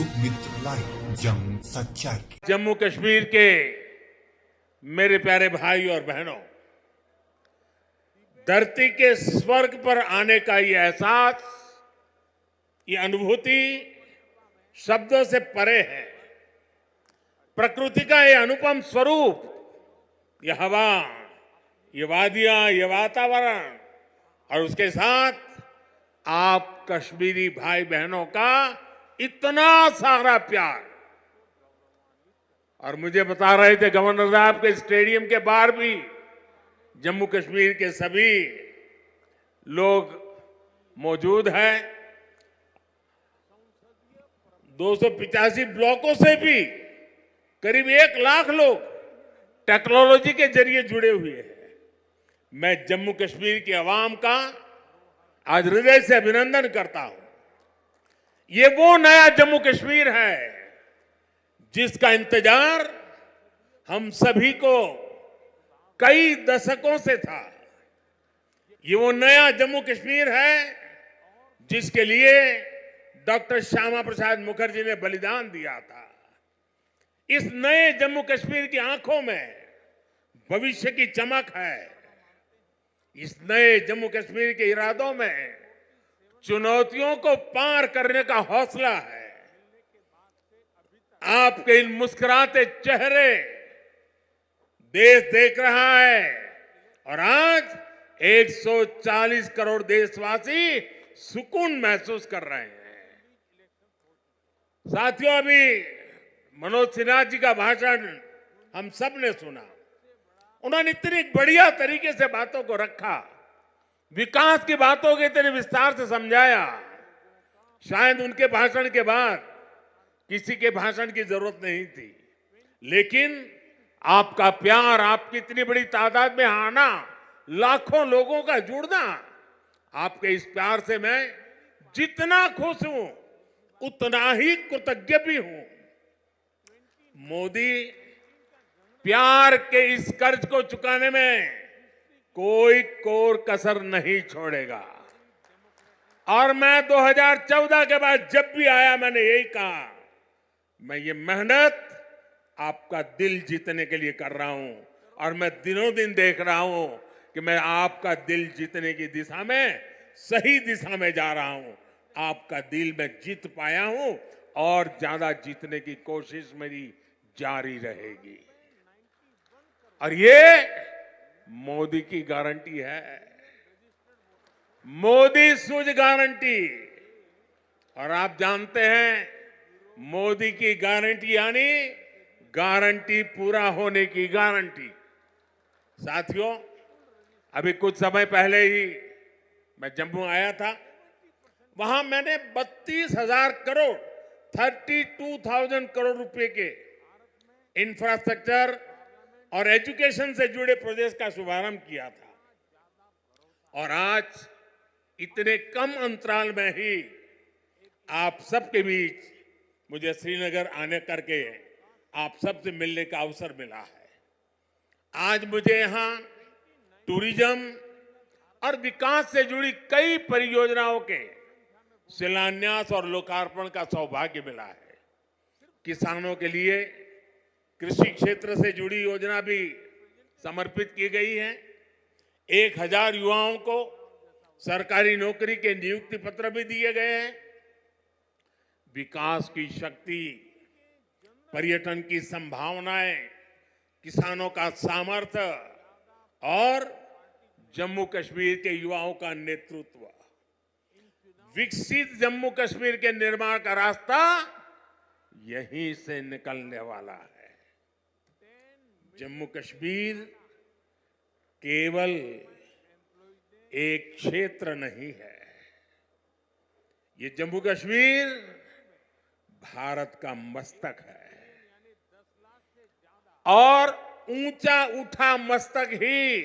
लोक मित्र लाइव जंग सच्चाई की। जम्मू कश्मीर के मेरे प्यारे भाई और बहनों, धरती के स्वर्ग पर आने का ये एहसास, ये अनुभूति शब्दों से परे है। प्रकृति का ये अनुपम स्वरूप, ये हवा, ये वादियां, ये वातावरण और उसके साथ आप कश्मीरी भाई बहनों का इतना सारा प्यार। और मुझे बता रहे थे गवर्नर साहब के स्टेडियम के बाहर भी जम्मू कश्मीर के सभी लोग मौजूद हैं। 285 ब्लॉकों से भी करीब 1 लाख लोग टेक्नोलॉजी के जरिए जुड़े हुए हैं। मैं जम्मू कश्मीर की आवाम का आज हृदय से अभिनंदन करता हूं। ये वो नया जम्मू कश्मीर है जिसका इंतजार हम सभी को कई दशकों से था। ये वो नया जम्मू कश्मीर है जिसके लिए डॉक्टर श्यामा प्रसाद मुखर्जी ने बलिदान दिया था। इस नए जम्मू कश्मीर की आंखों में भविष्य की चमक है। इस नए जम्मू कश्मीर के इरादों में चुनौतियों को पार करने का हौसला है। आपके इन मुस्कुराते चेहरे देश देख रहा है और आज 140 करोड़ देशवासी सुकून महसूस कर रहे हैं। साथियों, अभी मनोज सिन्हा जी का भाषण हम सब ने सुना। उन्होंने इतनी बढ़िया तरीके से बातों को रखा, विकास की बातों को इतने विस्तार से समझाया। शायद उनके भाषण के बाद किसी के भाषण की जरूरत नहीं थी, लेकिन आपका प्यार, आपकी इतनी बड़ी तादाद में आना, लाखों लोगों का जुड़ना, आपके इस प्यार से मैं जितना खुश हूं उतना ही कृतज्ञ भी हूं। मोदी प्यार के इस कर्ज को चुकाने में कोई कोर कसर नहीं छोड़ेगा। और मैं 2014 के बाद जब भी आया मैंने यही कहा, मैं ये मेहनत आपका दिल जीतने के लिए कर रहा हूं और मैं दिनों दिन देख रहा हूं कि मैं आपका दिल जीतने की दिशा में, सही दिशा में जा रहा हूं। आपका दिल मैं जीत पाया हूं और ज्यादा जीतने की कोशिश मेरी जारी रहेगी। और ये मोदी की गारंटी है, मोदी सूझ गारंटी। और आप जानते हैं मोदी की गारंटी यानी गारंटी पूरा होने की गारंटी। साथियों, अभी कुछ समय पहले ही मैं जम्मू आया था। वहां मैंने 32,000 करोड़ 32,000 करोड़ रुपए के इंफ्रास्ट्रक्चर और एजुकेशन से जुड़े प्रोजेक्ट का शुभारंभ किया था। और आज इतने कम अंतराल में ही आप सबके बीच मुझे श्रीनगर आने करके आप सबसे मिलने का अवसर मिला है। आज मुझे यहां टूरिज्म और विकास से जुड़ी कई परियोजनाओं के शिलान्यास और लोकार्पण का सौभाग्य मिला है। किसानों के लिए कृषि क्षेत्र से जुड़ी योजना भी समर्पित की गई है। 1000 युवाओं को सरकारी नौकरी के नियुक्ति पत्र भी दिए गए हैं। विकास की शक्ति, पर्यटन की संभावनाएं, किसानों का सामर्थ्य और जम्मू कश्मीर के युवाओं का नेतृत्व, विकसित जम्मू कश्मीर के निर्माण का रास्ता यहीं से निकलने वाला है। जम्मू कश्मीर केवल एक क्षेत्र नहीं है, ये जम्मू कश्मीर भारत का मस्तक है। और ऊंचा उठा मस्तक ही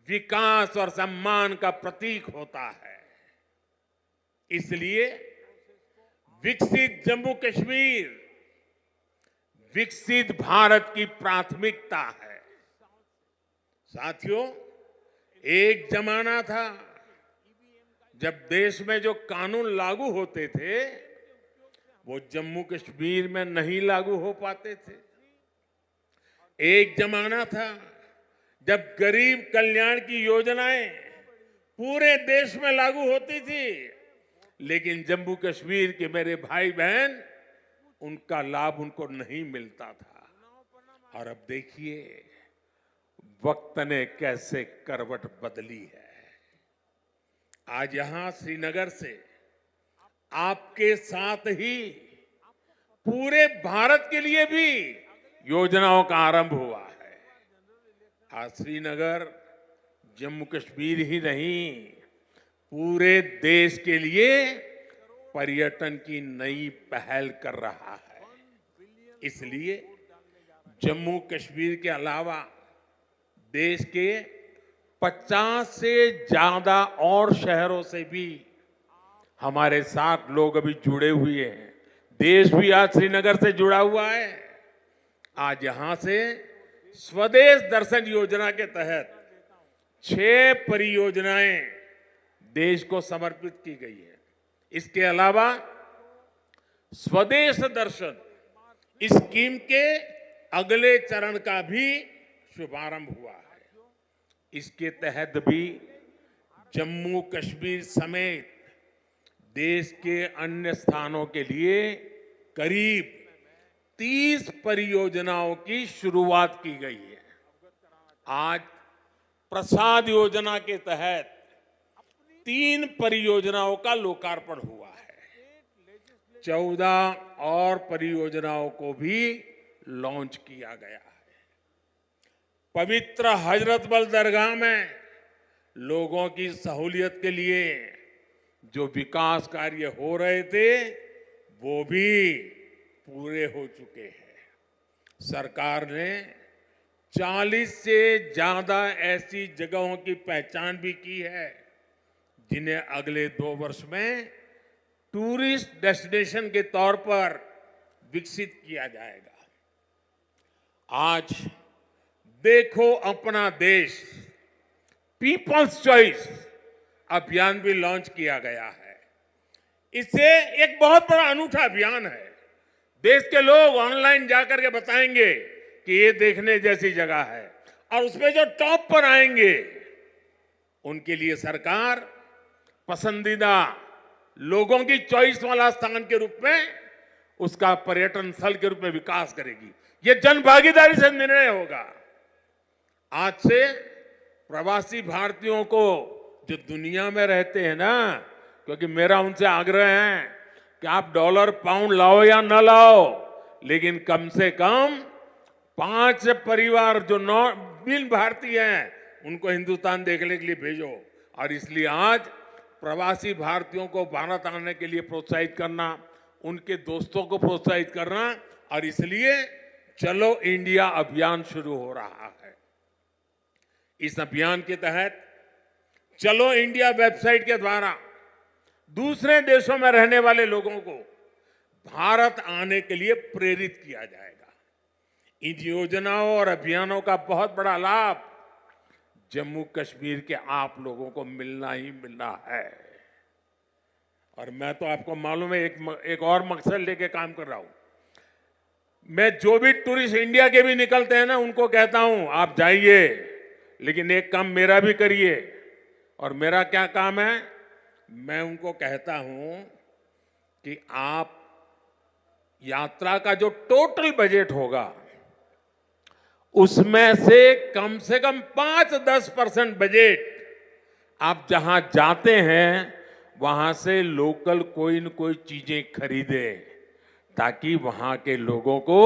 विकास और सम्मान का प्रतीक होता है। इसलिए विकसित जम्मू कश्मीर विकसित भारत की प्राथमिकता है। साथियों, एक जमाना था जब देश में जो कानून लागू होते थे वो जम्मू कश्मीर में नहीं लागू हो पाते थे। एक जमाना था जब गरीब कल्याण की योजनाएं पूरे देश में लागू होती थी, लेकिन जम्मू कश्मीर के मेरे भाई बहन उनका लाभ उनको नहीं मिलता था। और अब देखिए वक्त ने कैसे करवट बदली है। आज यहां श्रीनगर से आपके साथ ही पूरे भारत के लिए भी योजनाओं का आरंभ हुआ है। आज श्रीनगर जम्मू कश्मीर ही नहीं, पूरे देश के लिए पर्यटन की नई पहल कर रहा है। इसलिए जम्मू कश्मीर के अलावा देश के 50 से ज्यादा और शहरों से भी हमारे साथ लोग अभी जुड़े हुए हैं। देश भी आज श्रीनगर से जुड़ा हुआ है। आज यहां से स्वदेश दर्शन योजना के तहत 6 परियोजनाएं देश को समर्पित की गई है। इसके अलावा स्वदेश दर्शन स्कीम के अगले चरण का भी शुभारंभ हुआ है। इसके तहत भी जम्मू कश्मीर समेत देश के अन्य स्थानों के लिए करीब 30 परियोजनाओं की शुरुआत की गई है। आज प्रसाद योजना के तहत 3 परियोजनाओं का लोकार्पण हुआ है। 14 और परियोजनाओं को भी लॉन्च किया गया है। पवित्र हजरतबल दरगाह में लोगों की सहूलियत के लिए जो विकास कार्य हो रहे थे वो भी पूरे हो चुके हैं। सरकार ने 40 से ज्यादा ऐसी जगहों की पहचान भी की है जिन्हें अगले 2 वर्ष में टूरिस्ट डेस्टिनेशन के तौर पर विकसित किया जाएगा। आज देखो अपना देश पीपल्स चॉइस अभियान भी लॉन्च किया गया है। इससे एक बहुत बड़ा अनूठा अभियान है। देश के लोग ऑनलाइन जाकर के बताएंगे कि ये देखने जैसी जगह है, और उसमें जो टॉप पर आएंगे उनके लिए सरकार पसंदीदा लोगों की चॉइस वाला स्थान के रूप में उसका पर्यटन स्थल के रूप में विकास करेगी। ये जन भागीदारी से निर्णय होगा। आज से प्रवासी भारतीयों को जो दुनिया में रहते हैं ना, क्योंकि मेरा उनसे आग्रह है कि आप डॉलर पाउंड लाओ या न लाओ, लेकिन कम से कम 5 परिवार जो बिन भारतीय हैं उनको हिंदुस्तान देखने के लिए भेजो। और इसलिए आज प्रवासी भारतीयों को भारत आने के लिए प्रोत्साहित करना, उनके दोस्तों को प्रोत्साहित करना, और इसलिए चलो इंडिया अभियान शुरू हो रहा है। इस अभियान के तहत चलो इंडिया वेबसाइट के द्वारा दूसरे देशों में रहने वाले लोगों को भारत आने के लिए प्रेरित किया जाएगा। इन योजनाओं और अभियानों का बहुत बड़ा लाभ जम्मू कश्मीर के आप लोगों को मिलना ही मिलना है। और मैं तो आपको मालूम है एक और मकसद लेके काम कर रहा हूं। मैं जो भी टूरिस्ट इंडिया के भी निकलते हैं ना, उनको कहता हूं आप जाइए, लेकिन एक काम मेरा भी करिए। और मेरा क्या काम है? मैं उनको कहता हूं कि आप यात्रा का जो टोटल बजट होगा उसमें से कम 5-10% बजट आप जहां जाते हैं वहां से लोकल कोई न कोई चीजें खरीदे, ताकि वहां के लोगों को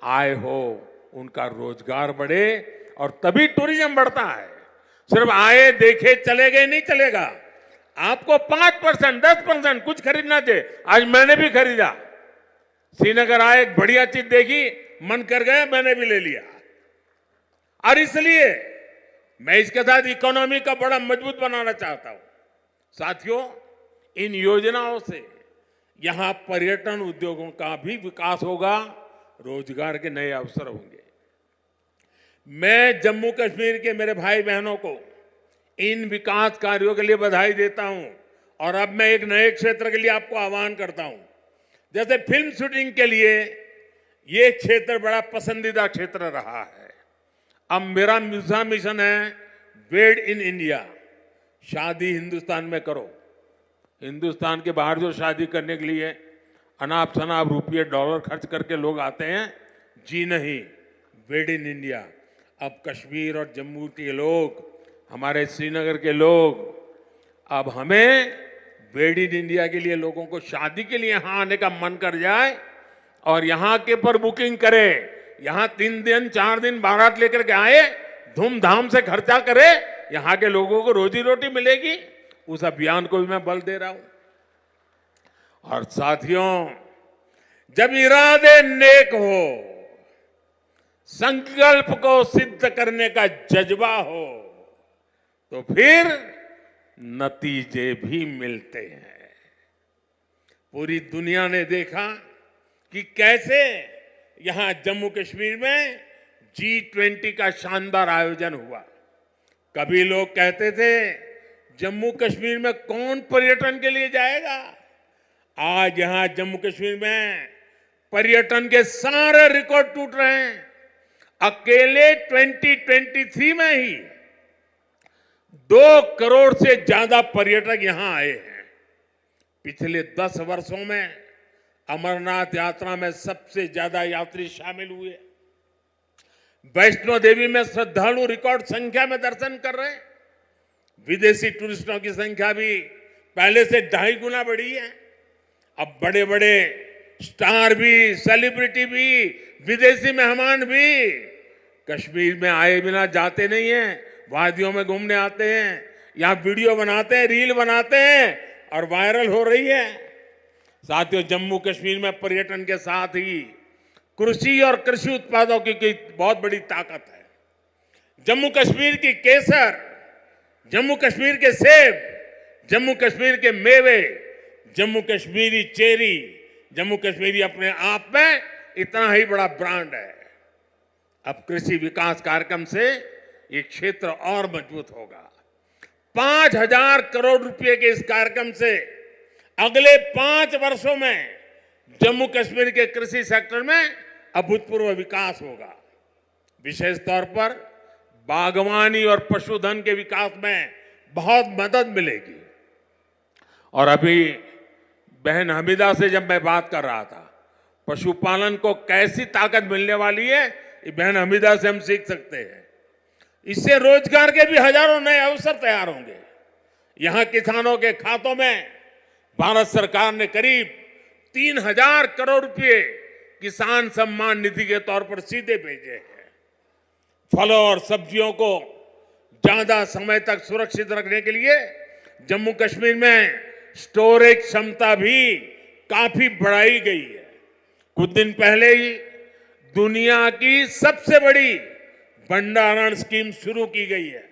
आय हो, उनका रोजगार बढ़े, और तभी टूरिज्म बढ़ता है। सिर्फ आए देखे चले गए नहीं चलेगा। आपको 5%, 10% कुछ खरीदना चाहिए। आज मैंने भी खरीदा। श्रीनगर आए, एक बढ़िया चीज देखी, मन कर गया, मैंने भी ले लिया। और इसलिए मैं इसके साथ इकोनॉमी का बड़ा मजबूत बनाना चाहता हूं। साथियों, इन योजनाओं से यहां पर्यटन उद्योगों का भी विकास होगा, रोजगार के नए अवसर होंगे। मैं जम्मू कश्मीर के मेरे भाई बहनों को इन विकास कार्यों के लिए बधाई देता हूं। और अब मैं एक नए क्षेत्र के लिए आपको आह्वान करता हूं। जैसे फिल्म शूटिंग के लिए ये क्षेत्र बड़ा पसंदीदा क्षेत्र रहा है। अब मेरा दूसरा मिशन है मेड इन इंडिया। शादी हिंदुस्तान में करो। हिंदुस्तान के बाहर जो शादी करने के लिए अनाप शनाप रुपये डॉलर खर्च करके लोग आते हैं, जी नहीं, मेड इन इंडिया। अब कश्मीर और जम्मू के लोग, हमारे श्रीनगर के लोग, अब हमें मेड इन इंडिया के लिए लोगों को शादी के लिए यहां आने का मन कर जाए और यहां के पर बुकिंग करे, यहां 3 दिन 4 दिन बारात लेकर के आए, धूमधाम से खर्चा करे, यहां के लोगों को रोजी रोटी मिलेगी। उस अभियान को भी मैं बल दे रहा हूं। और साथियों, जब इरादे नेक हो, संकल्प को सिद्ध करने का जज्बा हो, तो फिर नतीजे भी मिलते हैं। पूरी दुनिया ने देखा कि कैसे यहां जम्मू कश्मीर में G20 का शानदार आयोजन हुआ। कभी लोग कहते थे जम्मू कश्मीर में कौन पर्यटन के लिए जाएगा। आज यहां जम्मू कश्मीर में पर्यटन के सारे रिकॉर्ड टूट रहे हैं। अकेले 2023 में ही 2 करोड़ से ज्यादा पर्यटक यहां आए हैं। पिछले 10 वर्षों में अमरनाथ यात्रा में सबसे ज्यादा यात्री शामिल हुए। वैष्णो देवी में श्रद्धालु रिकॉर्ड संख्या में दर्शन कर रहे हैं। विदेशी टूरिस्टों की संख्या भी पहले से 2.5 गुना बढ़ी है। अब बड़े बड़े स्टार भी, सेलिब्रिटी भी, विदेशी मेहमान भी कश्मीर में आए बिना जाते नहीं हैं। वादियों में घूमने आते हैं, यहां वीडियो बनाते हैं, रील बनाते हैं और वायरल हो रही है। साथियों, जम्मू कश्मीर में पर्यटन के साथ ही कृषि और कृषि उत्पादों की बहुत बड़ी ताकत है। जम्मू कश्मीर की केसर, जम्मू कश्मीर के सेब, जम्मू कश्मीर के मेवे, जम्मू कश्मीरी चेरी, जम्मू कश्मीरी अपने आप में इतना ही बड़ा ब्रांड है। अब कृषि विकास कार्यक्रम से ये क्षेत्र और मजबूत होगा। 5,000 करोड़ रुपए के इस कार्यक्रम से अगले 5 वर्षों में जम्मू कश्मीर के कृषि सेक्टर में अभूतपूर्व विकास होगा। विशेष तौर पर बागवानी और पशुधन के विकास में बहुत मदद मिलेगी। और अभी बहन हमीदा से जब मैं बात कर रहा था, पशुपालन को कैसी ताकत मिलने वाली है, ये बहन हमीदा से हम सीख सकते हैं। इससे रोजगार के भी हजारों नए अवसर तैयार होंगे। यहां किसानों के खातों में भारत सरकार ने करीब 3,000 करोड़ रुपए किसान सम्मान निधि के तौर पर सीधे भेजे हैं। फलों और सब्जियों को ज्यादा समय तक सुरक्षित रखने के लिए जम्मू कश्मीर में स्टोरेज क्षमता भी काफी बढ़ाई गई है। कुछ दिन पहले ही दुनिया की सबसे बड़ी भंडारण स्कीम शुरू की गई है।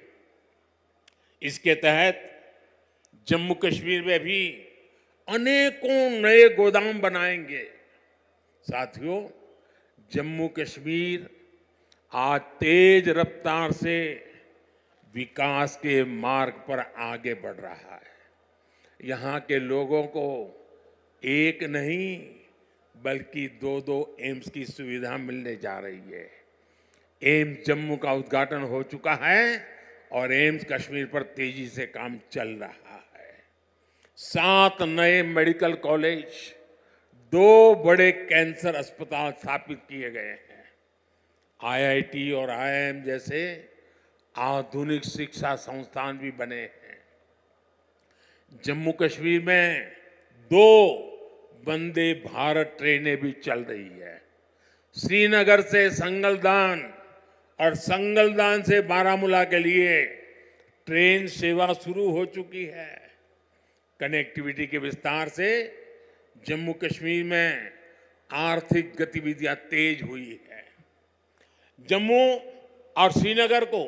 इसके तहत जम्मू कश्मीर में भी अनेकों नए गोदाम बनाएंगे। साथियों, जम्मू कश्मीर आज तेज रफ्तार से विकास के मार्ग पर आगे बढ़ रहा है। यहां के लोगों को एक नहीं बल्कि 2-2 एम्स की सुविधा मिलने जा रही है। एम्स जम्मू का उद्घाटन हो चुका है और एम्स कश्मीर पर तेजी से काम चल रहा है। 7 नए मेडिकल कॉलेज, 2 बड़े कैंसर अस्पताल स्थापित किए गए हैं। IIT और IIM जैसे आधुनिक शिक्षा संस्थान भी बने हैं। जम्मू कश्मीर में 2 वंदे भारत ट्रेनें भी चल रही है। श्रीनगर से संगलदान और संगलदान से बारामूला के लिए ट्रेन सेवा शुरू हो चुकी है। कनेक्टिविटी के विस्तार से जम्मू कश्मीर में आर्थिक गतिविधियां तेज हुई है। जम्मू और श्रीनगर को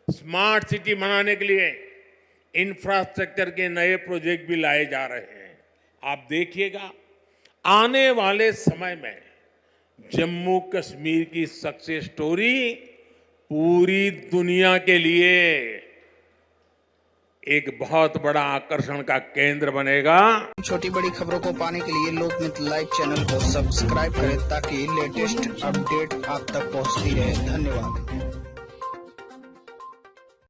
स्मार्ट सिटी बनाने के लिए इंफ्रास्ट्रक्चर के नए प्रोजेक्ट भी लाए जा रहे हैं। आप देखिएगा, आने वाले समय में जम्मू कश्मीर की सक्सेस स्टोरी पूरी दुनिया के लिए एक बहुत बड़ा आकर्षण का केंद्र बनेगा। छोटी बड़ी खबरों को पाने के लिए लोकमित्र लाइव चैनल को सब्सक्राइब करें ताकि लेटेस्ट अपडेट आप तक पहुंचती रहे। धन्यवाद।